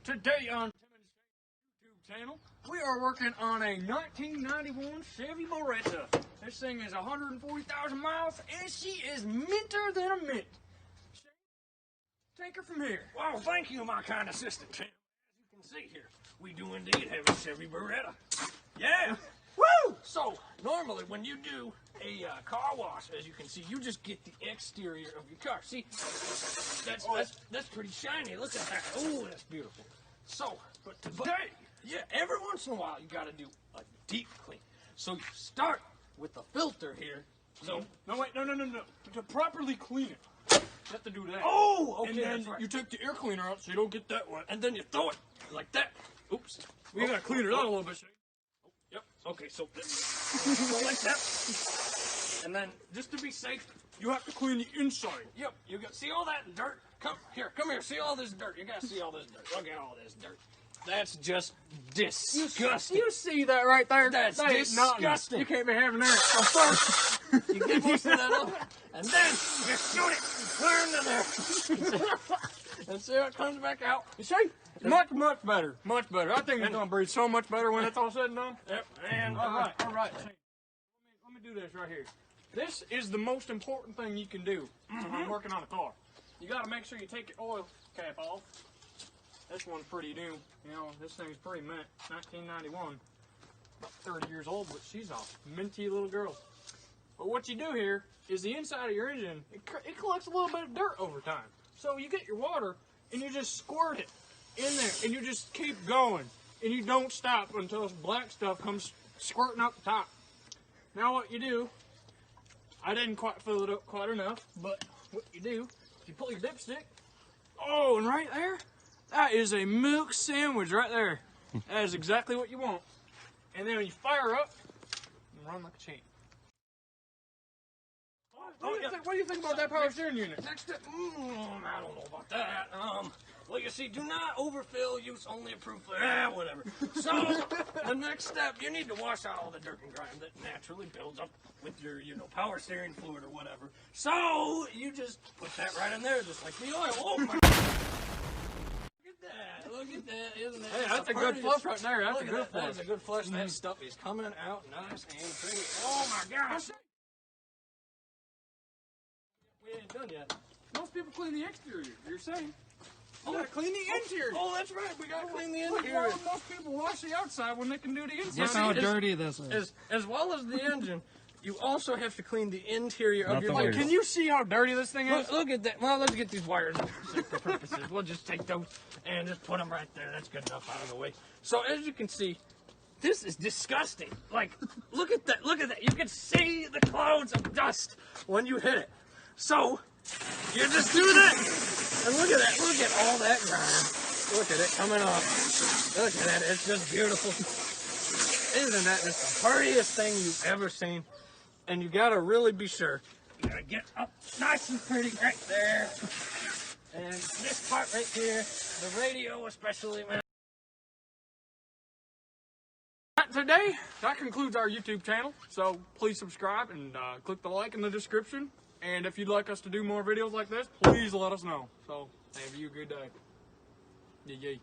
Today on Timmons YouTube channel, we are working on a 1991 Chevy Beretta. This thing is 140,000 miles, and she is minter than a mint. Take her from here. Well, thank you, my kind assistant, Tim. As you can see here, we do indeed have a Chevy Beretta. Yeah! Woo! So, normally when you do a car wash, as you can see, you just get the exterior of your car. See, that's pretty shiny. Look at that. Oh, that's beautiful. So, but today, yeah, every once in a while, you got to do a deep clean. So you start with the filter here. So, No. To properly clean it, you have to do that. oh, okay, And then that's right. you take the air cleaner out so you don't get that wet. And then you throw it like that. Oops. We gotta clean it out a little bit, Shane. Yep. Okay, so go like that. And then, just to be safe, You have to clean the inside. yep, you got see all that dirt? Come here. See all this dirt. You gotta see all this dirt. Look at all this dirt. That's just disgusting. You see that right there? That's That ain't nothing. disgusting. You can't be having that. So first, You get most of that up, and then you shoot it clear into there. And see how it comes back out. you see? Much better. Much better. I think it's gonna breathe so much better when it's all said and done. Yep. And All right. Shane. Let me do this right here. This is the most important thing you can do when working on a car. You gotta make sure you take your oil cap off. This one's pretty new. You know, this thing's pretty mint. 1991. About 30 years old, but she's a minty little girl. But what you do here is the inside of your engine, it collects a little bit of dirt over time. So you get your water and you just squirt it in there and you just keep going. And you don't stop until this black stuff comes squirting out the top. Now what you do, I didn't quite fill it up quite enough, but what you do, you pull your dipstick. Oh, and right there, that is a milk sandwich right there. That is exactly what you want. And then when you fire up, and run like a champ. What do you think about that power steering unit? next step, I don't know about that. Well, you see, do not overfill. Use only approved for whatever. So, the next step, you need to wash out all the dirt and grime that naturally builds up with your, power steering fluid or whatever. So, you just put that right in there, just like the oil. Oh my! Look at that! Isn't that? Hey, that's a good flush right there. That's a Look at good that. That flush. is a good flush. That stuff is coming out nice and pretty. Oh my gosh! We ain't done yet. Most people clean the exterior. You're saying? You gotta clean the interior. Oh, that's right. We gotta clean the Why interior. would most people wash the outside when they can do the inside? Look how dirty this is. As well as the engine, you also have to clean the interior of Not your the vehicle. wires. Can you see how dirty this thing is? Look at that. Well, let's get these wires for purposes. We'll just take those and just put them right there. That's good enough out of the way. So as you can see, this is disgusting. Like, look at that. Look at that. You can see the clouds of dust when you hit it. So you just do that. And look at that. Look at all that grime. Look at it coming up. Look at that. It's just beautiful. Isn't that just the prettiest thing you've ever seen? And you gotta really be sure. You gotta get up nice and pretty right there. And this part right here, the radio especially, man. Today, that concludes our YouTube channel. So please subscribe and click the like in the description. And if you'd like us to do more videos like this, please let us know. So have you a good day. Yay.